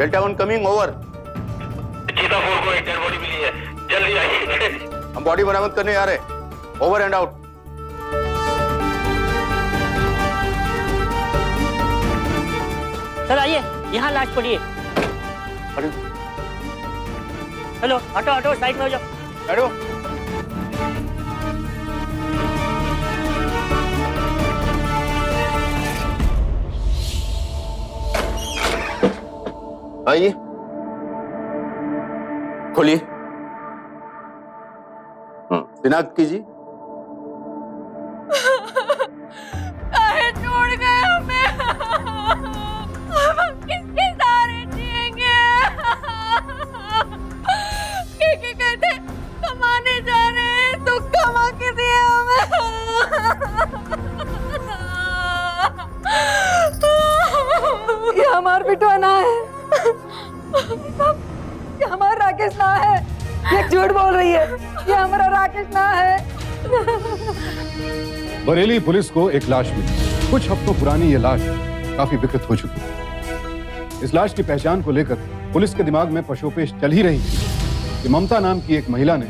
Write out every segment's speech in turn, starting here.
Delta 1 coming over. चीता 4 को एक डेड बॉडी मिली है, जल्दी आइए। हम बॉडी बरामद करने आ रहे। Over and out. सर आइए, यहाँ लाश पड़ी है। चलो ऑटो ऑटो साइड में हो जाओ। बैठो। आइए, खोलिए। शिनाख्त कीजिए। काहे छोड़ गए हमें? हम किसके सहारे जिएंगे? के कहते कमाने जा रहे हैं, तो कमा के दिए हमें। ये हमार बिटवाना है, ये हमारा राकेश ना है। ये झूठ बोल रही है, ये हमारा राकेश ना है। बरेली पुलिस को एक लाश मिली। कुछ हफ्तों पुरानी ये लाश काफी विकृत हो चुकी है। इस लाश की पहचान को लेकर पुलिस के दिमाग में पशोपेश चल ही रही थी कि ममता नाम की एक महिला ने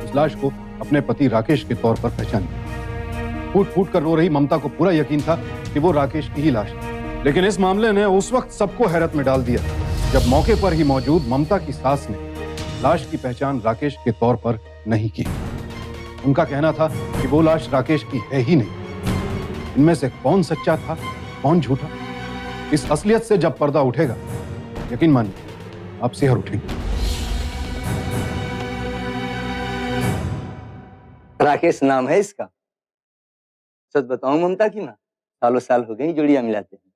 उस लाश को अपने पति राकेश के तौर पर पहचाना। फूट फूट कर रो रही ममता को पूरा यकीन था कि वो राकेश की ही लाश है। लेकिन इस मामले ने उस वक्त सबको हैरत में डाल दिया जब मौके पर ही मौजूद ममता की सास ने लाश की पहचान राकेश के तौर पर नहीं की। उनका कहना था कि वो लाश राकेश की है ही नहीं। इनमें से कौन सच्चा था, कौन झूठा, इस असलियत से जब पर्दा उठेगा, यकीन मानिए आप सिहर उठेंगे। राकेश नाम है इसका। सच बताऊं ममता की मां, सालों साल हो गई जोड़ियां मिलाते हैं,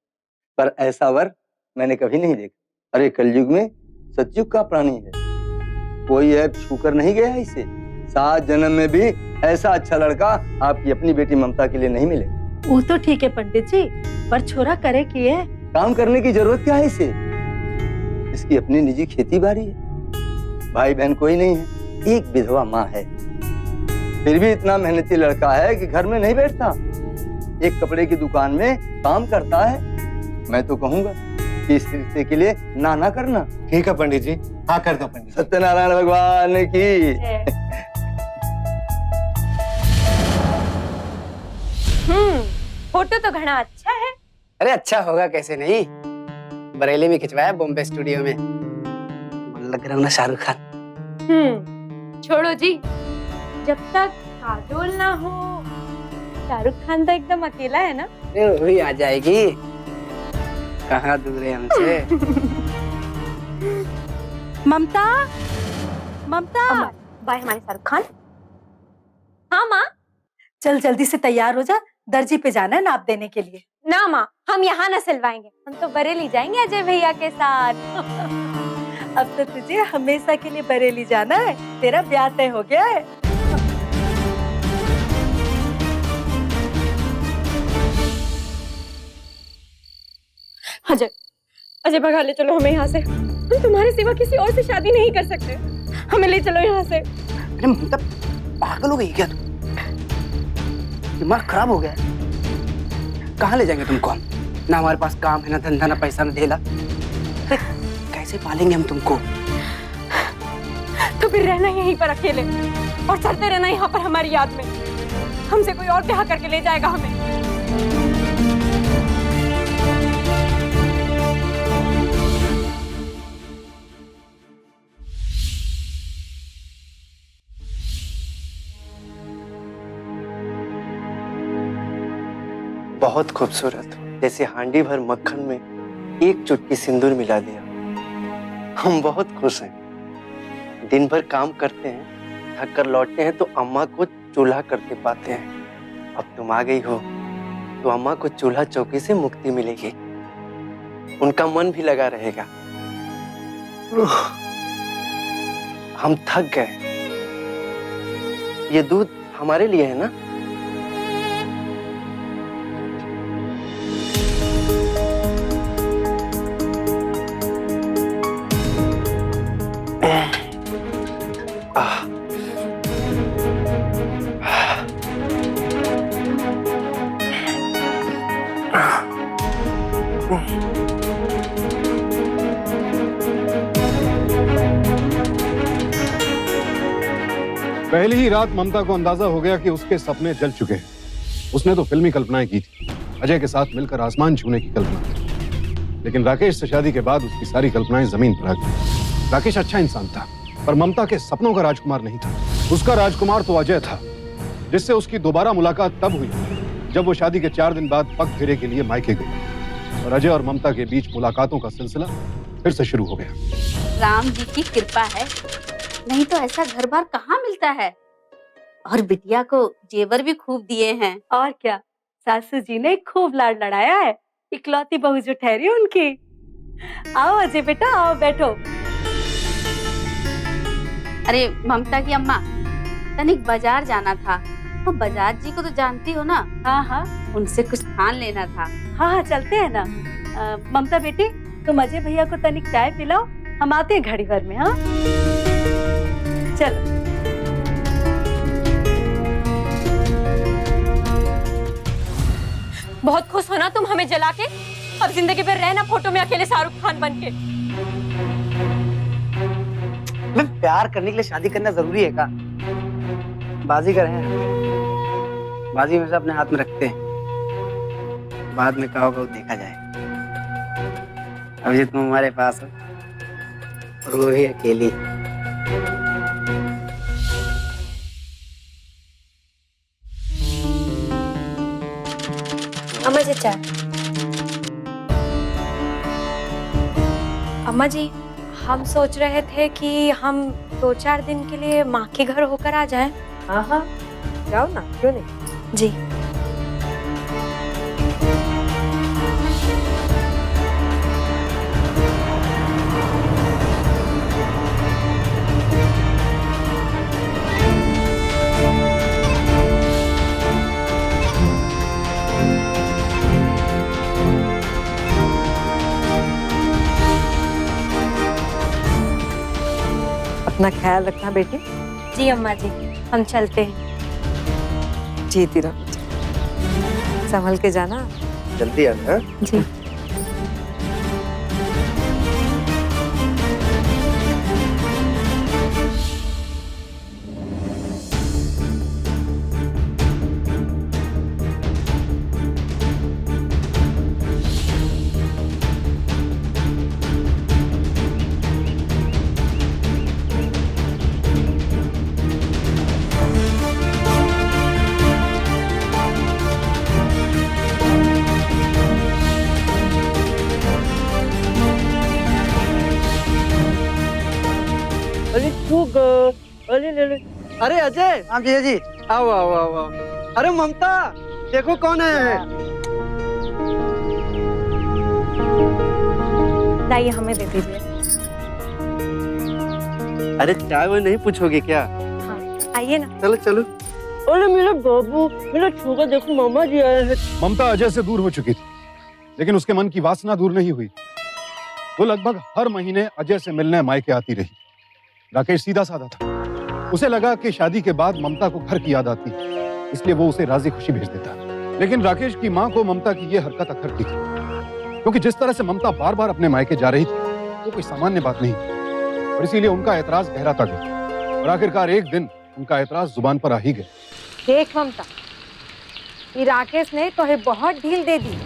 पर ऐसा वर मैंने कभी नहीं देखा। अरे कलयुग में सतयुग का प्राणी है, कोई ऐप छूकर नहीं गया इसे। 7 जन्म में भी ऐसा अच्छा लड़का आपकी अपनी बेटी ममता के लिए नहीं मिले। वो तो ठीक है पंडित जी, पर छोरा करे की है। काम करने की जरूरत क्या है इसे? इसकी अपनी निजी खेती बाड़ी है, भाई बहन कोई नहीं है, एक विधवा माँ है। फिर भी इतना मेहनती लड़का है कि घर में नहीं बैठता, एक कपड़े की दुकान में काम करता है। मैं तो कहूँगा कि इस रिश्ते के लिए ना करना। ठीक है पंडित जी, हाँ कर दो पंडित। सत्यनारायण भगवान की। फोटो तो घना अच्छा है। अरे अच्छा होगा कैसे नहीं, बरेली में खिंचवाया, बॉम्बे स्टूडियो में। लग रहा हूँ ना शाहरुख खान। छोड़ो जी, जब तक काजोल ना हो, शाहरुख खान तो एकदम अकेला है ना। अरे वही आ जाएगी, कहाँ दूर है हमसे। ममता, ममता, बाय हमारे शाहरुख खान। हाँ माँ। चल जल्दी से तैयार हो जा, दर्जी पे जाना है नाप देने के लिए। ना माँ, हम यहाँ न सिलवाएंगे, हम तो बरेली जाएंगे अजय भैया के साथ। अब तो तुझे हमेशा के लिए बरेली जाना है, तेरा ब्याह तय हो गया है। अजय, अजय भगा ले चलो हमें यहाँ से। हम तुम्हारे सिवा किसी और से शादी नहीं कर सकते, हमें ले चलो यहाँ से। अरे ममता पागल हो गई क्या तू? दिमाग खराब हो गया है। कहाँ ले जाएंगे तुमको हम? ना हमारे पास काम है, ना धंधा, ना पैसा, ना ढेला। कैसे पालेंगे हम तुमको? तो फिर रहना यहीं पर अकेले और चलते रहना यहाँ पर हमारी याद में। हमसे कोई और ब्याह करके ले जाएगा हमें। बहुत खूबसूरत, जैसे हांडी भर मक्खन में एक चुटकी सिंदूर मिला दिया। हम बहुत खुश हैं। दिन भर काम करते हैं, थक कर लौटते हैं तो अम्मा को चूल्हा करते पाते हैं। अब तुम आ गई हो तो अम्मा को चूल्हा चौकी से मुक्ति मिलेगी, उनका मन भी लगा रहेगा। हम थक गए। ये दूध हमारे लिए है ना? पहली ही रात ममता को अंदाजा हो गया कि उसके सपने जल चुके हैं। उसने तो फिल्मी कल्पनाएं की थी, अजय के साथ मिलकर आसमान छूने की कल्पना, लेकिन राकेश से शादी के बाद उसकी सारी कल्पनाएं जमीन पर आ गई। राकेश अच्छा इंसान था, पर ममता के सपनों का राजकुमार नहीं था। उसका राजकुमार तो अजय था, जिससे उसकी दोबारा मुलाकात तब हुई जब वो शादी के 4 दिन बाद पग फेरे के लिए मायके गई और अजय और ममता के बीच मुलाकातों का सिलसिला फिर से शुरू हो गया। राम जी की कृपा है, नहीं तो ऐसा घर बार कहाँ मिलता है। और बिटिया को जेवर भी खूब दिए हैं। और क्या, सासू जी ने खूब लाड लड़ाया है, इकलौती बहू जो ठहरी उनकी। आओ अजय बेटा, आओ बैठो। अरे ममता की अम्मा, तनिक बाजार जाना था, तो बजाज जी को तो जानती हो ना। हाँ हाँ उनसे कुछ थान लेना था। हाँ हाँ चलते हैं ना। ममता बेटी, तुम अजय भैया को तनिक चाय पिलाओ, हम आते हैं घड़ी भर में। हाँ चलो। बहुत खुश हो ना तुम हमें जला के? अब जिंदगी भर रहना फोटो में अकेले शाहरुख खान बन के। मैं प्यार करने के लिए शादी करना जरूरी है का? बाजीगर हैं, बाजी हमेशा अपने हाथ में रखते हैं, बाद में क्या होगा वो देखा जाए। अभी तुम हमारे पास हो और वो भी अकेली। अम्मा जी चाय। अम्मा जी, हम सोच रहे थे कि हम 2-4 दिन के लिए माँ के घर होकर आ जाएं। हाँ हाँ जाओ ना, क्यों नहीं। जी। अपना ख्याल रखना बेटी। जी अम्मा जी, हम चलते हैं। जीती रहो, संभल के जाना। जल्दी आना। जी। अरे अजय, हाँ भैया जी, आओ आओ आओ आओ। अरे ममता, देखो कौन है। लाइए, हमें दे दीजिए। अरे चाय वो नहीं पूछोगे क्या? हाँ, आइए ना। चलो चलो। अरे मेरा बाबू, मेरा छोटा देखो, मामा जी आए हैं। ममता अजय से दूर हो चुकी थी, लेकिन उसके मन की वासना दूर नहीं हुई। वो लगभग हर महीने अजय से मिलने मायके आती रही। राकेश सीधा साधा था, उसे लगा कि शादी के बाद ममता को घर की याद आती, इसलिए वो उसे राजी खुशी भेज देता। लेकिन राकेश की मां को ममता की ये हरकत अखरती थी, क्योंकि जिस तरह से ममता बार बार अपने मायके जा रही थी वो कोई सामान्य बात नहीं थी, और इसीलिए उनका ऐतराज गहराता गया और आखिरकार एक दिन उनका ऐतराज जुबान पर आ ही गया। देख ममता, ये राकेश ने तो बहुत ढील दे दी।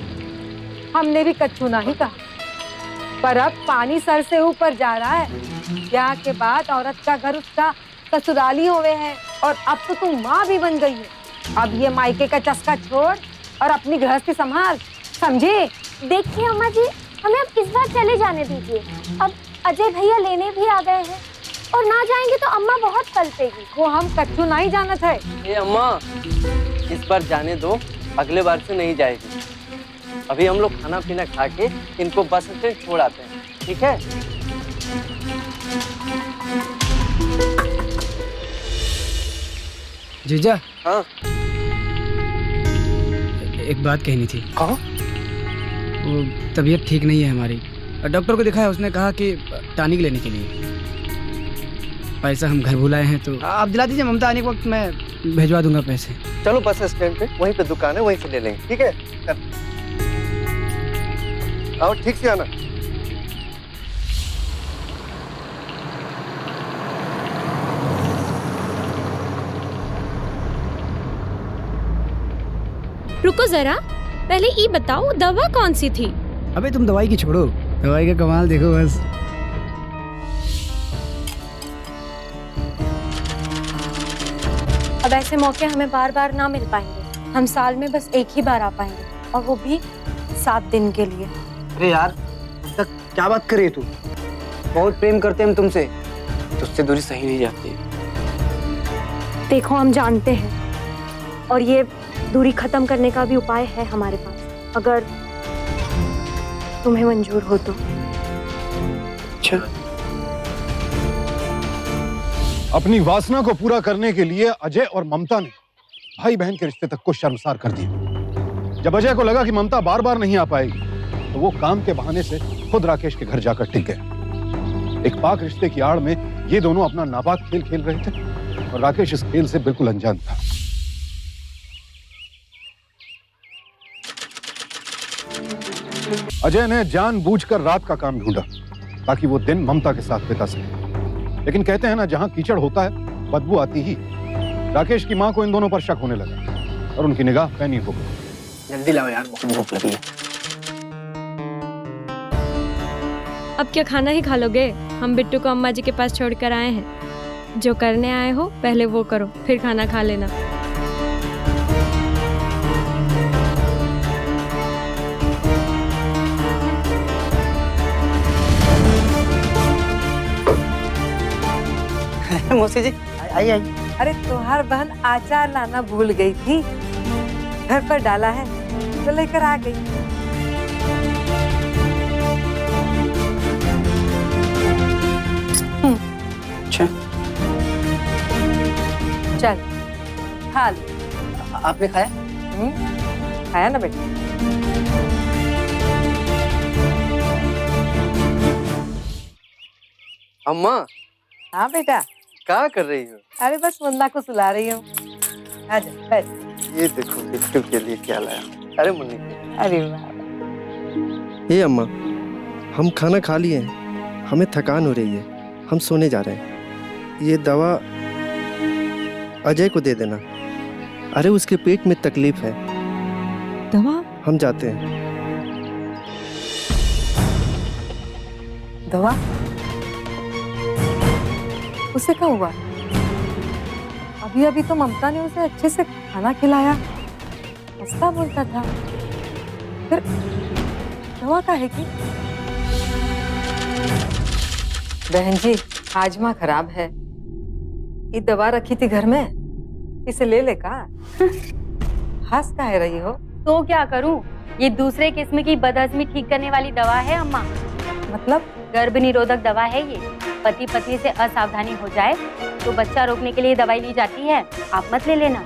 हमने भी कच्छू नहीं कहा, पर अब पानी सर से ऊपर जा रहा है। ब्याह के बाद औरत का घर उसका ससुराली हुए हैं, और अब तो तू माँ भी बन गई है। अब ये मायके का चस्का छोड़ और अपनी गृहस्थी संभाल, समझे? देखिए अम्मा जी, हमें अब इस बार चले जाने दीजिए। अब अजय भैया लेने भी आ गए हैं, और ना जाएंगे तो अम्मा बहुत कलपेगी। वो हम कच्छू नहीं जाना था। ए अम्मा, इस बार जाने दो, अगले बार से नहीं जाएगी। अभी हम लोग खाना पीना खा के इनको बस स्टैंड छोड़ आते हैं, ठीक है? जीजा, हाँ एक बात कहनी थी। कहो। वो तबीयत ठीक नहीं है हमारी, डॉक्टर को दिखाया, उसने कहा कि टॉनिक लेने के लिए। पैसा हम घर बुलाए हैं, तो आप दिला दीजिए। ममता आने के वक्त मैं भिजवा दूंगा पैसे। चलो बस स्टैंड पे, वहीं पे दुकान है, वहीं से ले लेंगे, ठीक है? आओ, ठीक से आना। रुको जरा, पहले ये बताओ दवा कौन सी थी? अबे तुम दवाई की छोड़ो, दवाई का कमाल देखो बस। अब ऐसे मौके हमें बार बार ना मिल पाएंगे, हम साल में बस एक ही बार आ पाएंगे, और वो भी 7 दिन के लिए। अरे यार तक क्या बात कर रही है तू? बहुत प्रेम करते हैं हम तुमसे, तुझसे दूरी सही नहीं जाती। देखो हम जानते हैं, और ये दूरी खत्म करने का भी उपाय है हमारे पास, अगर तुम्हें मंजूर हो तो। अच्छा, अपनी वासना को पूरा करने के लिए अजय और ममता ने भाई बहन के रिश्ते तक को शर्मसार कर दिया। जब अजय को लगा कि ममता बार बार नहीं आ पाएगी, तो वो काम के बहाने से खुद राकेश के घर जाकर टिक गया। एक पाक रिश्ते की आड़ में ये दोनों अपना नापाक खेल खेल रहे थे, और राकेश इस खेल से बिल्कुल अनजान था। अजय ने जानबूझकर रात का काम ढूंढा ताकि वो दिन ममता के साथ बिता सके, लेकिन कहते हैं ना, जहां कीचड़ होता है बदबू आती ही। राकेश की मां को इन दोनों पर शक होने लगा और उनकी निगाह पैनी हो गई। जल्दी लाओ यार, बहुत भूख लगी है। अब क्या खाना ही खा लोगे? हम बिट्टू को अम्मा जी के पास छोड़कर आए हैं। जो करने आए हो पहले वो करो, फिर खाना खा लेना। मौसी जी आई। अरे तुम्हार बहन अचार लाना भूल गई थी, घर पर डाला है तो लेकर आ गई। अच्छा, चल खा ले। आपने खाया? खाया ना बेटा? अम्मा, हाँ बेटा। क्या कर रही हो? अरे बस मुन्ना को सुला रही हूँ। आजा बैठ। ये देखो बिट्टू के लिए क्या लाया। अरे मुन्नी। अरे वाह। ये अम्मा, हम खाना खा लिए हैं, हमें थकान हो रही है, हम सोने जा रहे हैं। ये दवा अजय को दे देना। अरे उसके पेट में तकलीफ है। दवा? हम जाते हैं। दवा? उसे क्या हुआ? अभी अभी तो ममता ने उसे अच्छे से खाना खिलाया, हंसता बोलता था, फिर दवा का है कि? बहन जी, हाजमा खराब है। ये दवा रखी थी घर में, इसे ले ले का। हंस काहे रही हो? तो क्या करूं? ये दूसरे किस्म की बदहजमी ठीक करने वाली दवा है अम्मा। मतलब? गर्भ निरोधक दवा है ये। पति पत्नी से असावधानी हो जाए तो बच्चा रोकने के लिए दवाई ली जाती है, आप मत ले लेना।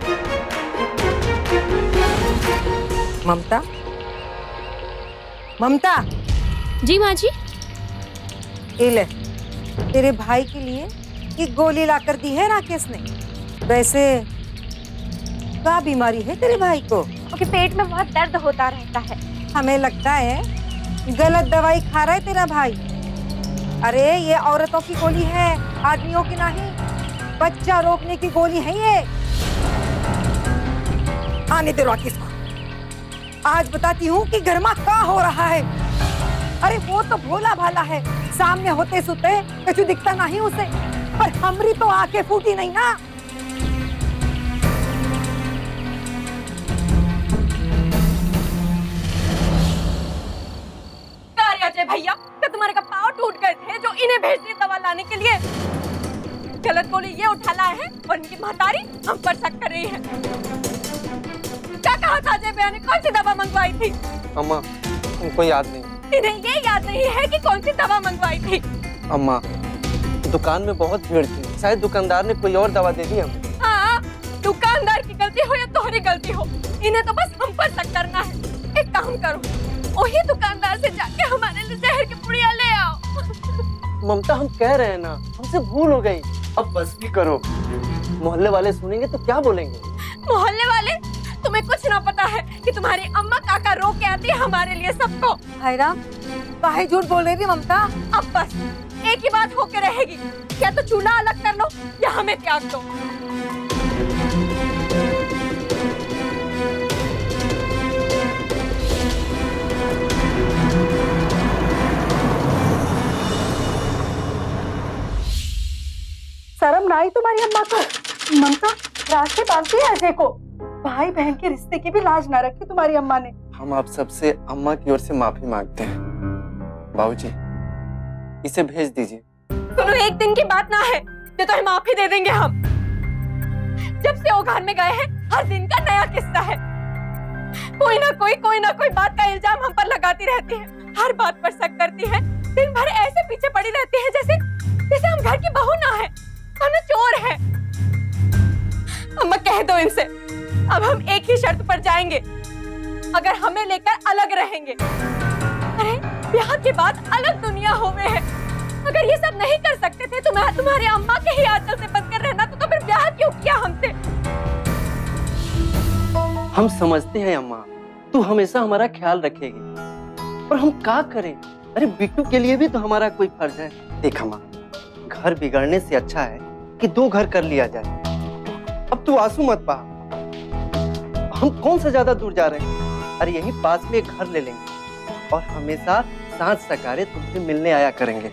ममता, ममता। जी माँ जी। ये ले, तेरे भाई के लिए ये गोली लाकर दी है राकेश ने। वैसे क्या बीमारी है तेरे भाई को? उसके पेट में बहुत दर्द होता रहता है। हमें लगता है गलत दवाई खा रहा है तेरा भाई। अरे ये औरतों की गोली है, आदमियों की नहीं। बच्चा रोकने की गोली है ये। आने दे राकेश को, आज बताती हूँ कि घर में क्या हो रहा है। अरे वो तो भोला भाला है, सामने होते सुते कछु दिखता नहीं उसे, पर हमरी तो आंखें फूटी नहीं ना। अजय भैया, क्या तुम्हारे का पाँव टूट गए थे जो इन्हें भेज दिए दवा लाने के लिए? गलत गोली ये उठा लाए हैं और इनकी महतारी हम पर शक कर रही है। क्या कहा था अजय भैया ने? कौन सी दवा मंगवाई थी? अम्मा, उनको याद नहीं। इन्हें ये याद नहीं है कि कौन सी दवा मंगवाई थी? अम्मा, दुकान में बहुत भीड़ थी, शायद दुकानदार ने कोई और दवा दे दी हमें। हाँ, दुकानदार की गलती हो या तुम्हारी गलती हो, इन्हें तो बस हम पर शक करना है। एक काम करो, वही दुकानदार से जाके हमारे लिए जहर की पुड़िया ले आओ। ममता, हम कह रहे हैं ना, हमसे भूल हो गई, अब बस भी करो। मोहल्ले वाले सुनेंगे तो क्या बोलेंगे? मोहल्ले वाले? तुम्हें कुछ ना पता है कि तुम्हारी अम्मा काका रो के आती है हमारे लिए सबको। हाय राम, काहे झूठ बोल रही थी ममता? अब बस एक ही बात होके रहेगी, या तो चूल्हा अलग कर लो या हमें त्याग दो। बुलाई तुम्हारी अम्मा को? ममता रास्ते बांधती है अजय को। भाई बहन के रिश्ते की भी लाज ना रखी तुम्हारी अम्मा ने। हम आप सबसे अम्मा की ओर से माफी मांगते हैं। बाबूजी, इसे भेज दीजिए। सुनो, एक दिन की बात ना है जो तुम्हें माफी दे देंगे हम। जब से वो घर में गए हैं हर दिन का नया किस्सा है। कोई ना कोई बात का इल्जाम हम पर लगाती रहती है, हर बात पर शक करती है, दिन भर ऐसे पीछे पड़ी रहती है जैसे हम घर की बहू ना है, हम चोर है। अम्मा कह दो इनसे, अब हम एक ही शर्त पर जाएंगे, अगर हमें लेकर अलग रहेंगे। अरे ब्याह के बाद अलग दुनिया होवे है, अगर ये सब नहीं कर सकते थे तुम्हारे अम्मा के ही आंचल से बंद कर रहना तो फिर ब्याह क्यों किया हमसे? हम समझते हैं अम्मा, तू हमेशा हमारा ख्याल रखेगी, पर हम क्या करें? अरे बिट्टू के लिए भी तो हमारा कोई फर्ज है। देख अम्मा, घर बिगड़ने से अच्छा है कि 2 घर कर लिया जाए। अब तू आंसू मत बहा, हम कौन सा ज्यादा दूर जा रहे हैं? अरे यहीं पास में एक घर ले लेंगे और हमेशा सांझ सकारे तुमसे मिलने आया करेंगे।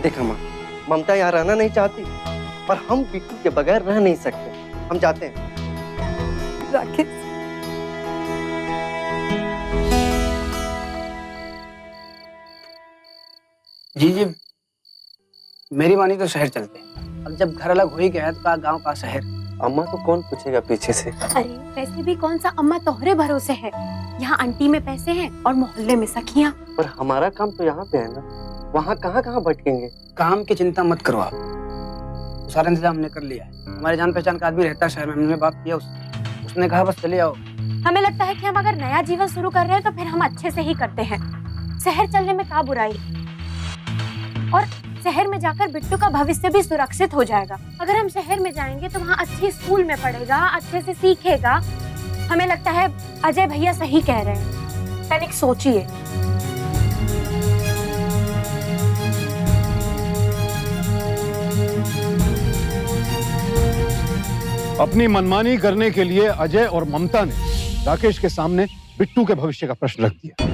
देख अम्मा, ममता यहाँ रहना नहीं चाहती और हम बिट्टू के बगैर रह नहीं सकते। हम जाते हैं। राकेश, जी मेरी मानी तो शहर चलते हैं। अब जब घर अलग हो ही गया है तो कहा गांव का शहर। अम्मा को कौन पूछेगा पीछे से? अरे वैसे भी कौन सा अम्मा तोहरे भरोसे है। यहाँ आंटी में पैसे हैं और मोहल्ले में सखियाँ। पर हमारा काम तो यहाँ पे है ना, वहाँ कहाँ भटकेंगे? काम की चिंता मत करो आप, सारा इंतजाम हमने कर लिया है। हमारे जान पहचान का आदमी रहता है शहर में, हमने बात किया उसने कहा बस चले आओ। हमें लगता है कि हम अगर नया जीवन शुरू कर रहे हैं तो फिर हम अच्छे से ही करते हैं। शहर चलने में क्या बुराई, और शहर में जाकर बिट्टू का भविष्य भी सुरक्षित हो जाएगा। अगर हम शहर में जाएंगे तो वहाँ अच्छे स्कूल में पढ़ेगा, अच्छे से सीखेगा। हमें लगता है अजय भैया सही कह रहे हैं। तनिक सोचिए। अपनी मनमानी करने के लिए अजय और ममता ने राकेश के सामने बिट्टू के भविष्य का प्रश्न रख दिया।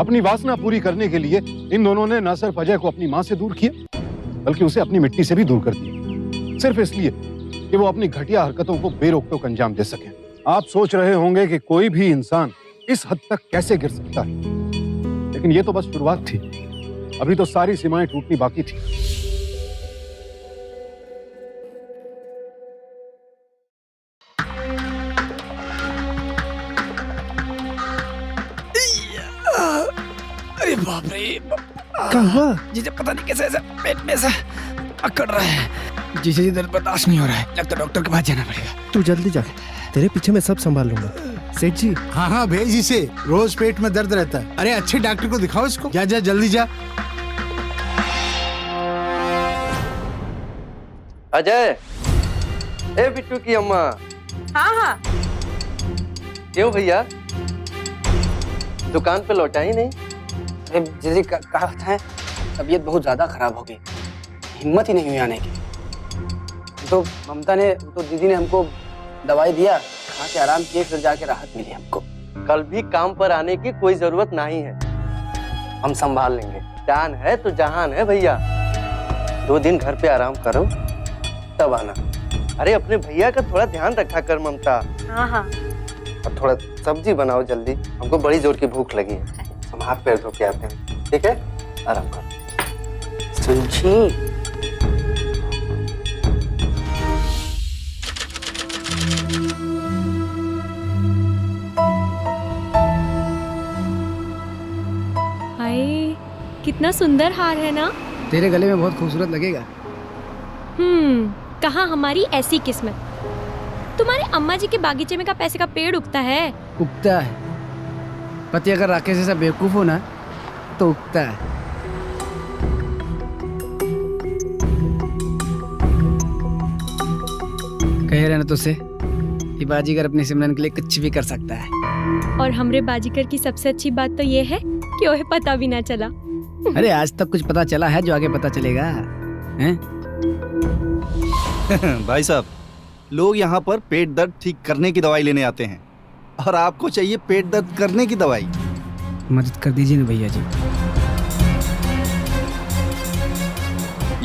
अपनी वासना पूरी करने के लिए इन दोनों ने न सिर्फ अजय को अपनी मां से दूर किया, बल्कि उसे अपनी मिट्टी से भी दूर कर दिया, सिर्फ इसलिए कि वो अपनी घटिया हरकतों को बेरोक-टोक अंजाम दे सके। आप सोच रहे होंगे कि कोई भी इंसान इस हद तक कैसे गिर सकता है, लेकिन ये तो बस शुरुआत थी। अभी तो सारी सीमाएं टूटनी बाकी थी। अरे बाप रे, क्या हुआ? जीजे पता नहीं कैसे ऐसा पेट में ऐसा अकड़ रहा है। जीजे जी दर्द बर्दाश्त नहीं हो रहा है, लगता डॉक्टर के पास जाना पड़ेगा। तू जल्दी जा, तेरे पीछे मैं सब संभाल लूंगा। सेठ जी। हाँ भेज इसे, रोज पेट में दर्द रहता है। अरे अच्छे डॉक्टर को दिखाओ इसको। जा जल्दी जा। अजय, ए बिट्टू की अम्मा। हाँ क्यों भैया, दुकान पे लौटा ही नहीं? अरे जीजी कहा है, तबीयत बहुत ज्यादा खराब हो गई, हिम्मत ही नहीं हुई आने की। तो ममता ने, तो दीदी ने हमको दवाई दिया, खा के आराम किए, फिर जाके राहत मिली हमको। कल भी काम पर आने की कोई जरूरत नहीं है, हम संभाल लेंगे। जान है तो जहान है भैया। 2 दिन घर पे आराम करो तब आना। अरे अपने भैया का थोड़ा ध्यान रखा कर ममता। हाँ। और थोड़ा सब्जी बनाओ जल्दी, हमको बड़ी जोर की भूख लगी है। हम हाथ पैर धो के आते हैं, ठीक है? आराम करो। समझी? हाय, कितना सुंदर हार है ना? तेरे गले में बहुत खूबसूरत लगेगा। कहाँ हमारी ऐसी किस्मत। तुम्हारे अम्मा जी के बागीचे में का पैसे का पेड़ उगता है? उगता है। पति अगर राकेश जैसा बेवकूफ हो ना तो उगता है। कह रहे ना तुझसे, ये बाजीगर अपनी सिमरन के लिए कुछ भी कर सकता है। और हमरे बाजीगर की सबसे अच्छी बात तो ये है कि उन्हें पता भी ना चला। अरे आज तक कुछ पता चला है जो आगे पता चलेगा, हैं? भाई साहब, लोग यहाँ पर पेट दर्द ठीक करने की दवाई लेने आते हैं और आपको चाहिए पेट दर्द करने की दवाई। मदद कर दीजिए ना भैया जी।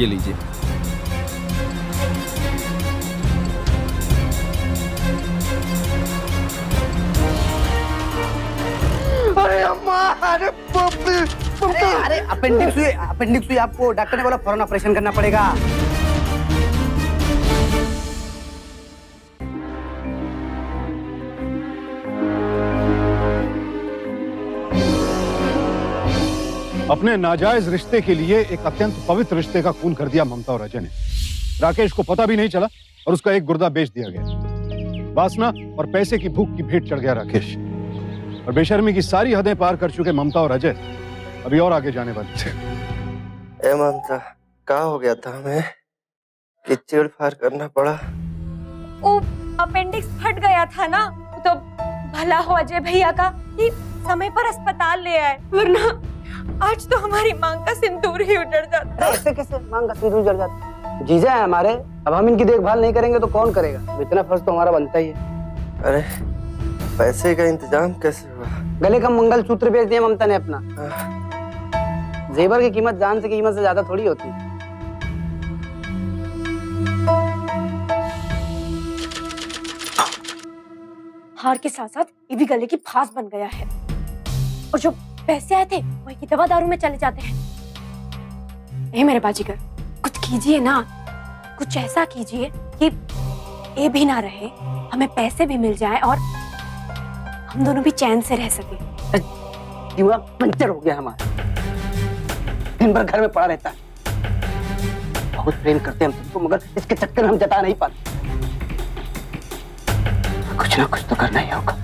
ये लीजिए। अरे अम्मा, अरे अरे अपेंडिक्स हुई आपको, डॉक्टर ने बोला फौरन ऑपरेशन करना पड़ेगा। अपने नाजायज रिश्ते के लिए एक अत्यंत पवित्र रिश्ते का खून कर दिया ममता और अजय ने। राकेश को पता भी नहीं चला और उसका एक गुर्दा बेच दिया गया। वासना और पैसे की भूख की भेंट चढ़ गया राकेश, और बेशर्मी की सारी हदें पार कर चुके ममता और अजय अभी और आगे जाने वाले थे। ए ममता, क्या हो गया था हमें कि चीड़-फाड़ करना पड़ा? ओ अपेंडिक्स फट गया था ना, तो भला हो अजय भैया का कि समय पर अस्पताल ले आए, वरना आज तो हमारी मांग का सिंदूर ही उजड़ जाता। ऐसे कैसे मांग का सिंदूर उजड़ जाता? जीजा है हमारे, अब हम इनकी देखभाल नहीं करेंगे तो कौन करेगा? इतना फर्ज तो हमारा बनता ही है। अरे पैसे का इंतजाम कैसे हुआ? गले का मंगलसूत्र बेच दिया ममता ने अपना। जेवर की कीमत जान से कीमत से ज्यादा थोड़ी होती है। हार के साथ साथ ये भी गले की फांस बन गया है, और जो पैसे आए थे वही की दवा दारू में चले जाते हैं। ए मेरे बाजीगर, कुछ कीजिए ना, कुछ ऐसा कीजिए कि ये भी ना रहे, हमें पैसे भी मिल जाए और हम दोनों भी चैन से रह सके। दिमाग पंचर हो गया हमारा, दिन भर घर में पड़ा रहता है। बहुत प्रेम करते हैं हम तुमको, मगर इसके चक्कर में हम जता नहीं पाते। कुछ ना कुछ तो करना ही होगा।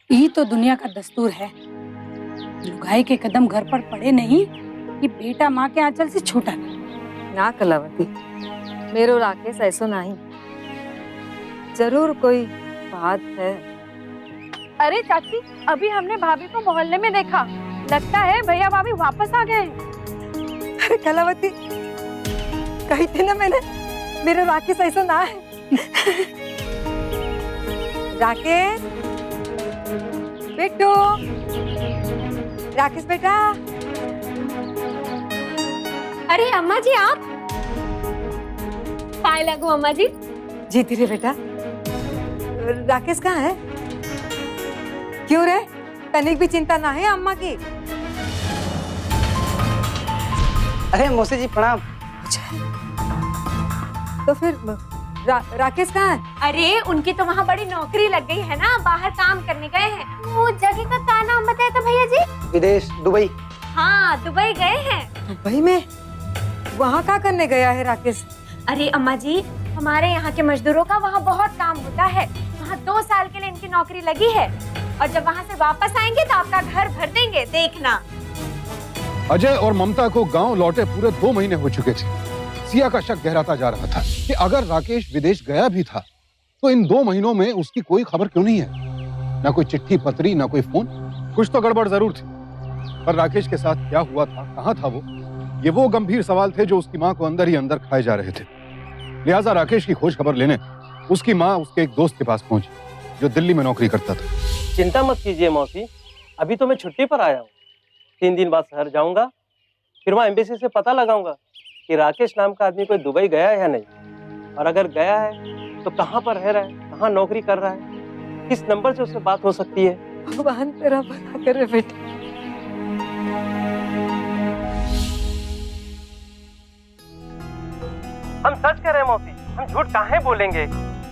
ये तो दुनिया का दस्तूर है, लुगाई के कदम घर पर पड़े नहीं कि बेटा माँ के आंचल से छूटा नहीं। ना कलावती, मेरो राकेश ऐसो नहीं, जरूर कोई बात है। अरे चाची, अभी हमने भाभी को मोहल्ले में देखा, लगता है भैया भाभी वापस आ गए। अरे कलावती, कही थी ना मैंने, मेरे राकेश ऐसा ना है। राकेश बेटू, राकेश बेटा। अरे अम्मा जी, आप पाए लगो अम्मा जी। जीती रे बेटा। राकेश कहाँ है? क्यों रे, तनिक भी चिंता ना है अम्मा की? अरे मौसी जी प्रणाम। तो फिर राकेश कहाँ है? अरे उनकी तो वहाँ बड़ी नौकरी लग गई है ना, बाहर काम करने गए हैं। वो जगह का क्या नाम बताया था भैया जी? विदेश, दुबई। हाँ, दुबई गए हैं। दुबई में? वहाँ क्या करने गया है राकेश? अरे अम्मा जी, हमारे यहाँ के मजदूरों का वहाँ बहुत काम होता है, वहाँ 2 साल के लिए इनकी नौकरी लगी है, और जब वहाँ से वापस आएंगे तो आपका घर भर देंगे, देखना। अजय और ममता को गांव लौटे पूरे 2 महीने हो चुके थे। सिया का शक गहराता जा रहा था कि अगर राकेश विदेश गया भी था तो इन 2 महीनों में उसकी कोई खबर क्यों नहीं है? ना कोई चिट्ठी पत्री, ना कोई फोन। कुछ तो गड़बड़ जरूर थी, पर राकेश के साथ क्या हुआ था, कहाँ था वो गंभीर सवाल थे जो उसकी माँ को अंदर ही अंदर खाए जा रहे थे। लिहाजा राकेश की खोज खबर लेने उसकी माँ उसके एक दोस्त के पास पहुंची जो दिल्ली में नौकरी करता था। चिंता मत कीजिए मौसी, अभी तो मैं छुट्टी पर आया हूँ। 3 दिन बाद शहर जाऊंगा, फिर वहाँ एम्बेसी से पता लगाऊंगा कि राकेश नाम का आदमी कोई दुबई गया है या नहीं, और अगर गया है तो कहाँ पर रह रहा है, कहाँ नौकरी कर रहा है, किस नंबर से उससे बात हो सकती है। भगवान तेरा भला करे बेटा। हम सच कह रहे हैं मौसी, हम झूठ काहे बोलेंगे।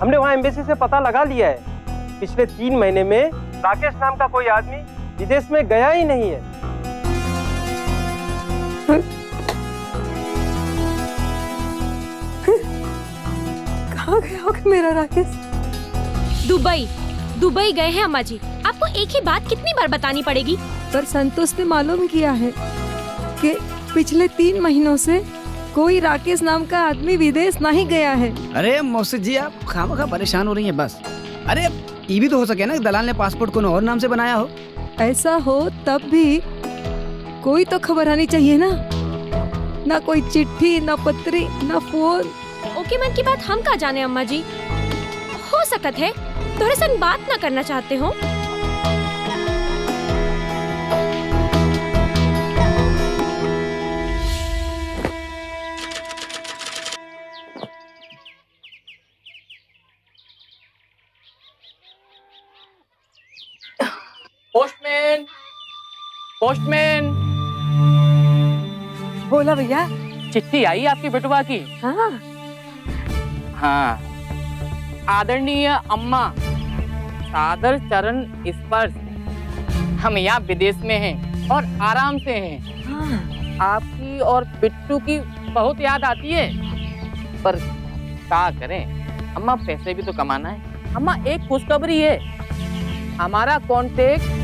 हमने वहाँ एम्बेसी से पता लगा लिया है, पिछले 3 महीने में राकेश नाम का कोई आदमी विदेश में गया ही नहीं है। कहाँ गया होगा मेरा राकेश? दुबई गए हैं अम्मा जी। आपको एक ही बात कितनी बार बतानी पड़ेगी? पर संतोष ने मालूम किया है कि पिछले 3 महीनों से कोई राकेश नाम का आदमी विदेश नहीं गया है। अरे मौसी जी, आप खामखा परेशान हो रही हैं बस। अरे ये भी तो हो सके ना कि दलाल ने पासपोर्ट कोनो और नाम से बनाया हो। ऐसा हो तब भी कोई तो खबर आनी चाहिए ना, ना कोई चिट्ठी, ना पत्री, ना फोन। ओके मन की बात हम का जाने अम्मा जी, हो सकत है थोड़े संग बात ना करना चाहते हो। पोस्टमैन। बोला भैया। चिट्ठी आई आपकी बेटवा की। हाँ। हाँ। आदरणीय अम्मा, सादर चरण स्पर्श। हम यहाँ विदेश में हैं और आराम से हैं। हाँ। आपकी और बिट्टू की बहुत याद आती है, पर क्या करें अम्मा, पैसे भी तो कमाना है। अम्मा एक खुशखबरी है, हमारा कॉन्ट्रैक्ट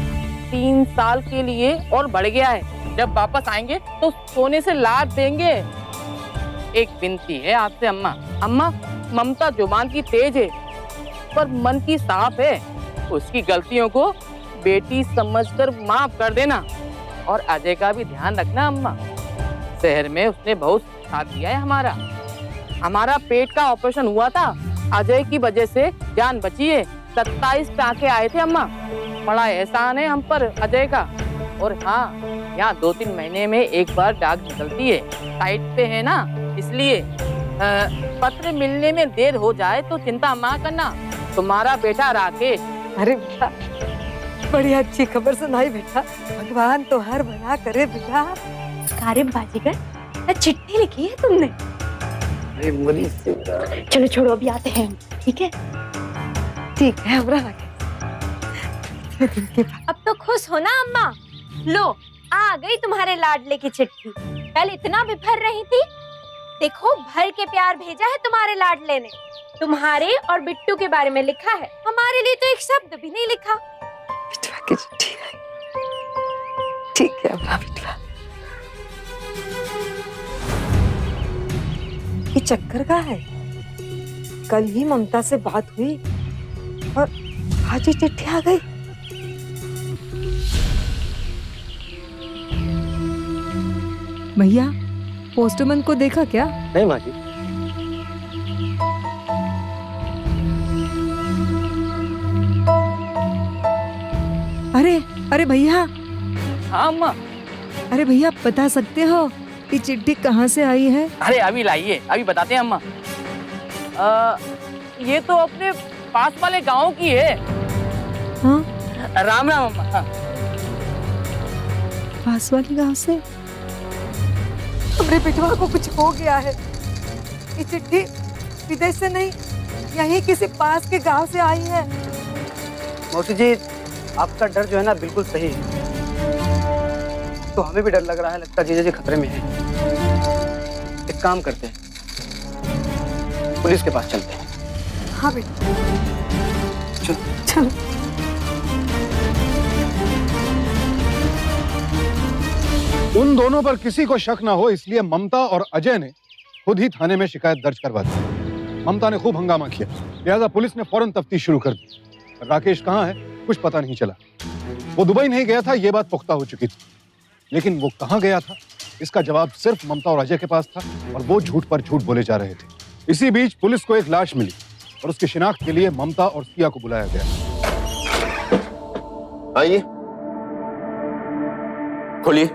3 साल के लिए और बढ़ गया है। जब वापस आएंगे तो सोने से लाद देंगे। एक विनती है आपसे अम्मा। अम्मा, ममता जुबान की तेज है पर मन की साफ है। उसकी गलतियों को बेटी समझकर माफ कर देना और अजय का भी ध्यान रखना अम्मा। शहर में उसने बहुत साथ दिया है हमारा। हमारा पेट का ऑपरेशन हुआ था, अजय की वजह से जान बची है। 27 टाँके आए थे अम्मा। बड़ा एहसान है हम पर अजय का। और हाँ, यहाँ 2-3 महीने में एक बार डाक निकलती है, साइट पे है ना, इसलिए पत्र मिलने में देर हो जाए तो चिंता मत करना। तुम्हारा बेटा राकेश। अरे बेटा, बड़ी अच्छी खबर सुनाई बेटा। भगवान तो हर भला करे बेटा। कारिम बाजीगर, चिट्ठी लिखी है तुमने? चलो छोड़ो, अभी आते हैं हम, ठीक है? ठीक है हमरा राकेश। अब तो खुश हो ना अम्मा? लो, आ गई तुम्हारे लाडले की चिट्ठी। कल इतना बिफर रही थी, देखो भर के प्यार भेजा है तुम्हारे लाडले ने। तुम्हारे और बिट्टू के बारे में लिखा है, हमारे लिए तो एक शब्द भी नहीं लिखा। बिटवा की चिट्ठी है। ठीक है अम्मा बिटवा। ये चक्कर का है? कल ही ममता से बात हुई और आज ही चिट्ठी आ गई। भैया, पोस्टमैन को देखा क्या? नहीं माँ जी। अरे भैया। हाँ अम्मा। अरे भैया, बता सकते हो ये चिट्ठी कहाँ से आई है? अरे अभी लाइए, अभी बताते हैं अम्मा। ये तो अपने पास वाले गांव की है। हाँ? राम राम अम्मा। हाँ। पास वाले गांव से? हमरे बेटवा को कुछ हो गया है। ये चिट्ठी विदेश से नहीं, यहीं किसी पास के गांव से आई है। मौसी जी, आपका डर जो है ना बिल्कुल सही है। तो हमें भी डर लग रहा है, लगता है जीजा जी खतरे में है। एक काम करते हैं, पुलिस के पास चलते हैं। हाँ बेटा, चलो चलो। उन दोनों पर किसी को शक ना हो, इसलिए ममता और अजय ने खुद ही थाने में शिकायत दर्ज करवा दी। ममता ने खूब हंगामा किया, लिहाजा पुलिस ने फौरन तफ्तीश शुरू कर दी। राकेश कहाँ है कुछ पता नहीं चला। वो दुबई नहीं गया था, ये बात पुख्ता हो चुकी थी, लेकिन वो कहाँ गया था इसका जवाब सिर्फ ममता और अजय के पास था, और वो झूठ पर झूठ बोले जा रहे थे। इसी बीच पुलिस को एक लाश मिली और उसकी शिनाख्त के लिए ममता और सिया को बुलाया गया। आइए, खोलिए।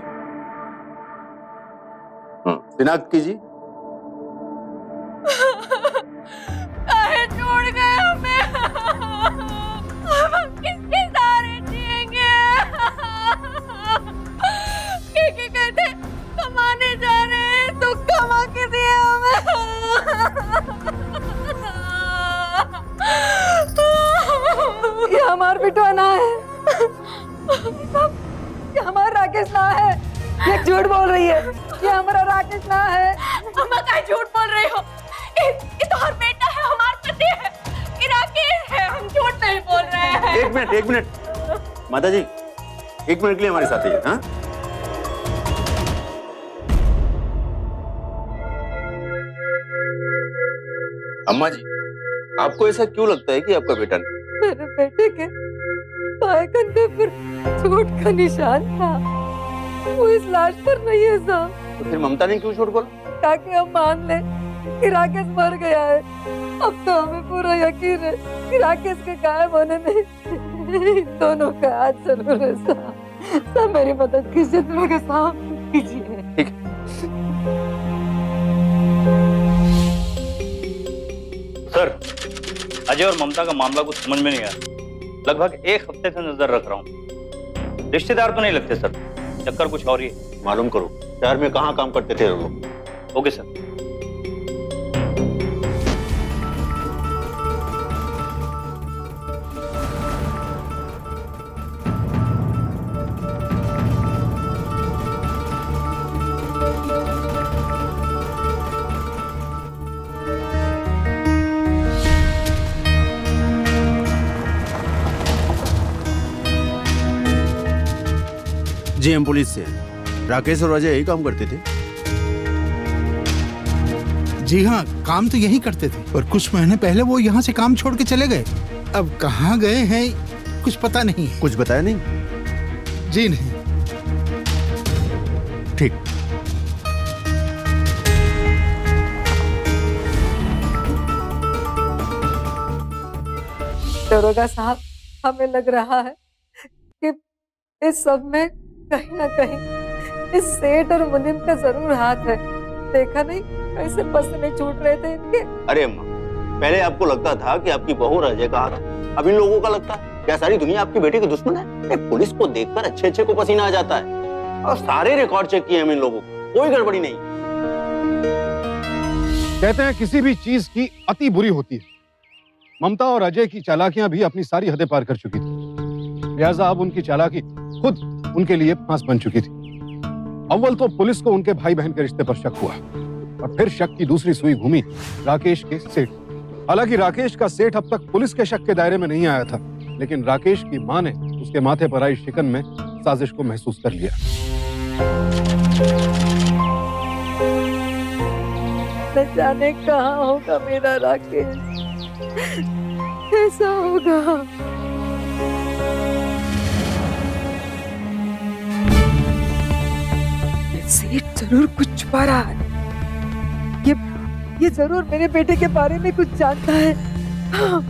शिनाख्त कीजिए। काहे छोड़ गए हमें? हम किसके सहारे जिएंगे? के कहते कमाने जा रहे हैं तो कमा के दिए हमें। ये हमार बेटवा ना है। ये हमारा राकेश ना है। ये झूठ बोल रही है। ये हमारा राकेश ना है। अम्मा काहे झूठ बोल रही हो? ये तो हर बेटा है, हमारा पति है, ये राकेश है। हम झूठ नहीं बोल रहे हैं। एक मिनट माता जी, 1 मिनट के लिए हमारे साथ आइए। हाँ, अम्मा जी, आपको ऐसा क्यों लगता है कि आपका बेटा नहीं? मेरे बेटे के बाएं कंधे पर चोट का निशान था, वो इस लाश पर नहीं है साहब। तो फिर ममता ने क्यों झूठ बोला? ताकि हम मान ले कि राकेश मर गया है। अब तो हमें पूरा यकीन है कि राकेश के गायब होने में इन दोनों का हाथ जरूर है साहब। सब मेरी मदद कीजिए, मेरे साहब कीजिए। ठीक। सर, अजय और ममता का मामला कुछ समझ में नहीं आया। लगभग 1 हफ्ते से नजर रख रहा हूँ। रिश्तेदार तो नहीं लगते सर। चक्कर कुछ और ही है। मालूम करो शहर में कहाँ काम करते थे वो लोग। Okay sir. जी हम पुलिस से। राकेश और अजय यही काम करते थे। जी हाँ, काम तो यही करते थे, और कुछ महीने पहले वो यहाँ से काम छोड़ के चले गए। अब कहाँ गए हैं कुछ पता नहीं है। कुछ बताया नहीं? जी नहीं। ठीक। दरोगा साहब, हमें लग रहा है कि इस सब में कहीं ना कहीं इस सेठ और मुनीम का जरूर हाथ है। देखा नहीं कैसे पसीने छूट रहे थे इनके। अरे अम्मा, पहले आपको लगता था कि आपकी बहू और अजय का हाथ है, अब इन लोगों का लगता है क्या सारी दुनिया आपकी बेटी की दुश्मन है? पुलिस को देखकर अच्छे अच्छे को पसीना आ जाता है, और सारे रिकॉर्ड चेक किए हम इन लोगों को, कोई गड़बड़ी नहीं। कहते हैं किसी भी चीज की अति बुरी होती है। ममता और अजय की चालाकियां भी अपनी सारी हदें पार कर चुकी थी, लिहाजा अब उनकी चालाकी खुद उनके लिए फांस बन चुकी थी। अव्वल तो पुलिस को उनके भाई बहन के रिश्ते पर शक हुआ, और फिर शक की दूसरी सुई घूमी राकेश के सेठ। हालांकि राकेश का सेठ अब तक पुलिस के शक के दायरे में नहीं आया था, लेकिन राकेश की मां ने उसके माथे पर आई शिकन में साजिश को महसूस कर लिया। न जाने कहाँ होगा मेरा राकेश, कैसा होगा। सेठ जरूर कुछ छुपा रहा है। ये जरूर मेरे बेटे के बारे में कुछ जानता है। हाँ।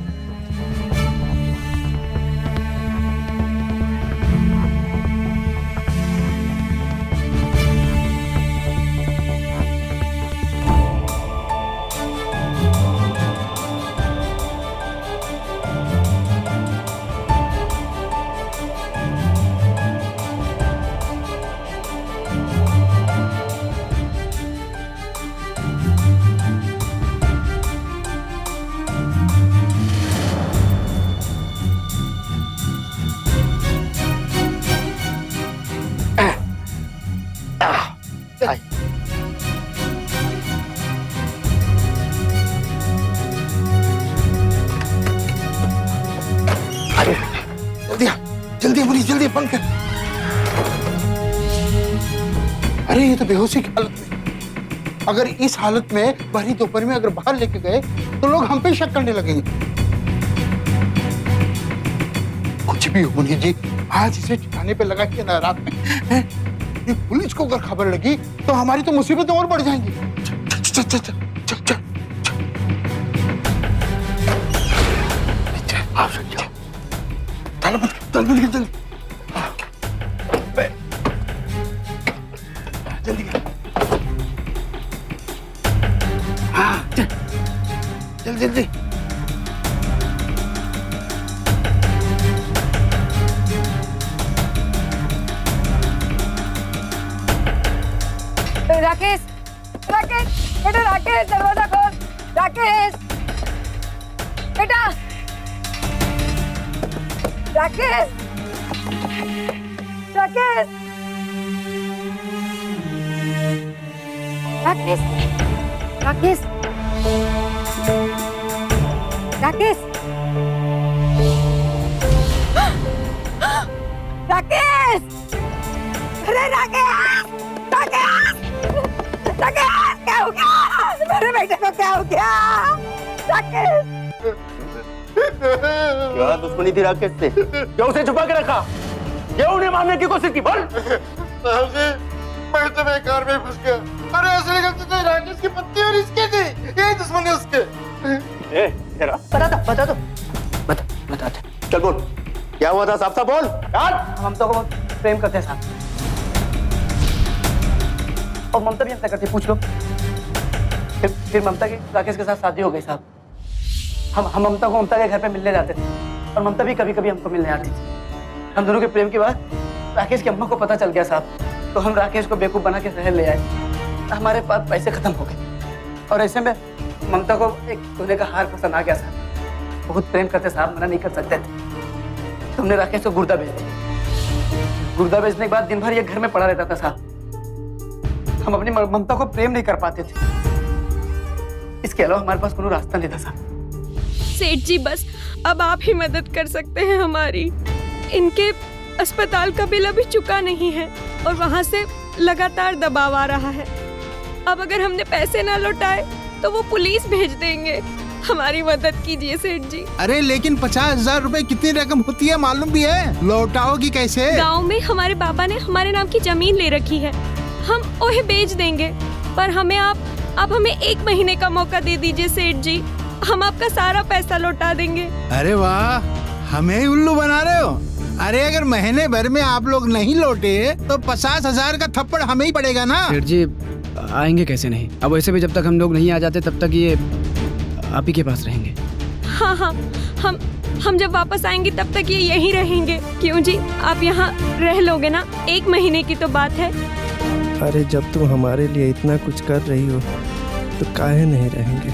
जल्दी मुनी, जल्दी बंद कर। अरे ये तो बेहोशी की हालत में। अगर इस हालत में भरी दोपहर में अगर बाहर लेके गए तो लोग हम पे शक करने लगेंगे। कुछ भी हो मुनी जी, आज इसे ठिकाने पे लगा के ना रात में है? ये पुलिस को अगर खबर लगी तो हमारी तो मुसीबतें और बढ़ जाएंगी। चल चल चल चल चल चल। ताला बंद कर, ताला बंद कर, जल्दी जल्दी कर। हाँ चल चल जल्दी। राकेश, राकेश, बेटा राकेश, दरवाजा खोल। राकेश, बेटा राकेश, राकेश, राकेश, राकेश, राकेश, राकेश, अरे राकेश, राकेश, राकेश, क्या हो गया? मेरे बेटे को क्या हो गया? राकेश, क्या दुश्मनी थी राकेश से? क्या उसे छुपा के रखा? क्या उन्हें मारने की कोशिश की? बोल। मैं तो बेकार में फंस गया। अरे असली गलती तो राकेश की पत्नी और इसके थी, यही दुश्मनी उसके। ए, तेरा बता दो, बता दो, बता दे। चल बोल, क्या हुआ था? साफ साफ बोल। हम तो प्रेम करते हैं साहब, और ममता भी हमसे करती, पूछ लो। फिर ममता की राकेश के साथ शादी हो गई साहब। हम ममता को ममता के घर पे मिलने जाते थे, और ममता भी कभी कभी हमको मिलने आती थी। हम दोनों के प्रेम की बात राकेश की अम्मा को पता चल गया साहब, तो हम राकेश को बेवकूफ बना के शहर ले आए। हमारे पास पैसे खत्म हो गए और ऐसे में ममता को एक सोने का हार पसंद आ गया साहब। बहुत प्रेम करते साहब, मना नहीं कर सकते थे। तुमने राकेश को गुर्दा बेच दिया। गुर्दा बेचने के बाद दिन भर ये घर में पड़ा रहता था साहब। हम अपनी ममता को प्रेम नहीं कर पाते थे। इसके अलावा हमारे पास कोई रास्ता नहीं था साहब। सेठ जी बस अब आप ही मदद कर सकते हैं हमारी। इनके अस्पताल का बिल अभी चुका नहीं है और वहाँ से लगातार दबाव आ रहा है। अब अगर हमने पैसे ना लौटाए तो वो पुलिस भेज देंगे। हमारी मदद कीजिए सेठ जी। अरे लेकिन 50,000 रुपए कितनी रकम होती है मालूम भी है? लौटाओगी कैसे? गांव में हमारे बाबा ने हमारे नाम की जमीन ले रखी है, हम उन्हें बेच देंगे। पर हमें आप हमें 1 महीने का मौका दे दीजिए सेठ जी, हम आपका सारा पैसा लौटा देंगे। अरे वाह, हमें ही उल्लू बना रहे हो? अरे अगर महीने भर में आप लोग नहीं लौटे तो 50,000 का थप्पड़ हमें ही पड़ेगा ना। सेठ जी आएंगे कैसे नहीं, अब वैसे भी जब तक हम लोग नहीं आ जाते तब तक ये आप ही के पास रहेंगे। हाँ हाँ, हम जब वापस आएंगे तब तक ये यहीं रहेंगे। क्यों जी, आप यहाँ रह लोगे ना? 1 महीने की तो बात है। अरे जब तुम हमारे लिए इतना कुछ कर रही हो तो काहे नहीं रहेंगे।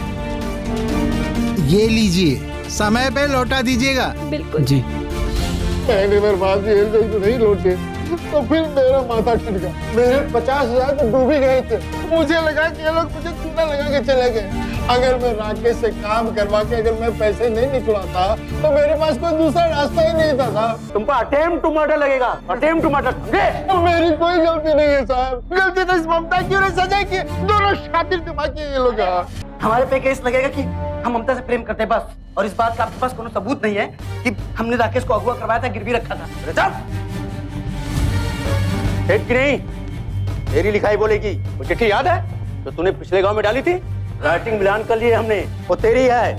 ये लीजिए, समय पे लौटा दीजिएगा। बिल्कुल जी। महीने भर बाद ये नहीं लौटे तो फिर मेरा माथा ठनका। मेरे 50,000 तो डूब ही गए थे। मुझे लगा कि ये लोग मुझे चूना लगा के चले गए। अगर मैं राकेश से काम करवा के अगर मैं पैसे नहीं निकलवाता तो मेरे पास कोई दूसरा रास्ता ही नहीं था साहब। तुमको अटेम्प्ट टू मर्डर लगेगा, अटेम्प्ट टू मर्डर, समझे? मेरी कोई गलती नहीं है साहब। गलती तो इस ममता की और सजा की। दोनों शातिर दिमाग के ये लोग। हमारे पे केस लगेगा कि हम ममता से प्रेम करते बस, और इस बात का आपके पास कोई सबूत नहीं है कि हमने राकेश को अगवा करवाया था, गिरवी रखा था। सेठ की नहीं, तेरी लिखाई बोलेगी। वो चिट्ठी याद है जो तूने पिछले गांव में डाली थी? राइटिंग मिलान कर लिए हमने, वो तेरी है।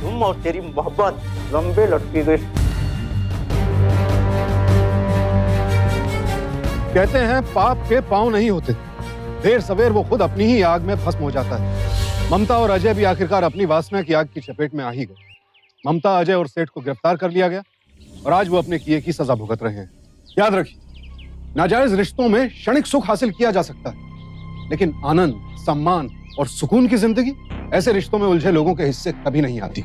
तुम और तेरी मोहब्बत लंबे लटकी गई। कहते हैं पाप के पांव नहीं होते, देर सवेर वो खुद अपनी ही आग में भस्म हो जाता है। ममता और अजय भी आखिरकार अपनी वासना की आग की चपेट में आ ही गए। ममता, अजय और सेठ को गिरफ्तार कर लिया गया और आज वो अपने किए की सजा भुगत रहे हैं। याद रखिए, नाजायज रिश्तों में क्षणिक सुख हासिल किया जा सकता है, लेकिन आनंद, सम्मान और सुकून की जिंदगी ऐसे रिश्तों में उलझे लोगों के हिस्से कभी नहीं आती।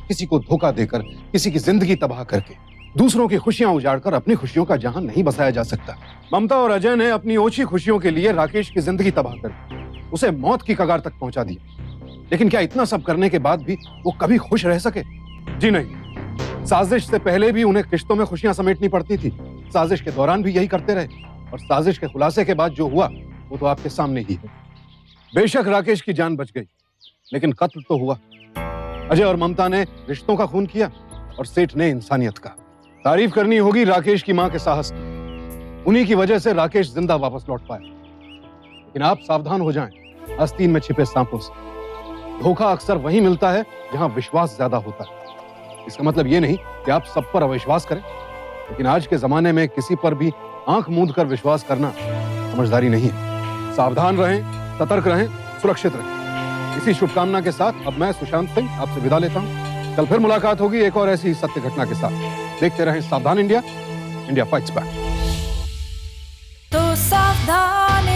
किसी को धोखा देकर, किसी की जिंदगी तबाह करके, दूसरों की खुशियां उजाड़कर अपनी खुशियों का जहां नहीं बसाया जा सकता। ममता और अजय ने अपनी ओछी खुशियों के लिए राकेश की जिंदगी तबाह कर उसे मौत की कगार तक पहुंचा दिया। लेकिन क्या इतना सब करने के बाद भी वो कभी खुश रह सके? जी नहीं। साजिश से पहले भी उन्हें किश्तों में खुशियां समेटनी पड़ती थी, साजिश के दौरान भी यही करते रहे, और साजिश के खुलासे के बाद जो हुआ वो तो आपके सामने ही है। बेशक राकेश की जान बच गई, लेकिन कत्ल तो हुआ। अजय और ममता ने रिश्तों का खून किया और सेठ ने इंसानियत का। तारीफ करनी होगी राकेश की मां के साहस की। उन्हीं की वजह से राकेश जिंदा वापस लौट पाया। लेकिन आप सावधान हो जाएं आस्तीन में छिपे सांपों से। धोखा अक्सर वहीं मिलता है जहां विश्वास ज्यादा होता है। इसका मतलब ये नहीं कि आप सब पर अविश्वास करें, लेकिन आज के जमाने में किसी पर भी आंख मूंद कर विश्वास करना समझदारी नहीं है। सावधान रहें, सतर्क रहें, सुरक्षित रहें। इसी शुभकामना के साथ अब मैं सुशांत सिंह आपसे विदा लेता हूं। कल फिर मुलाकात होगी एक और ऐसी सत्य घटना के साथ। देखते रहें सावधान इंडिया, इंडिया फाइट्स बैक। तो सावधान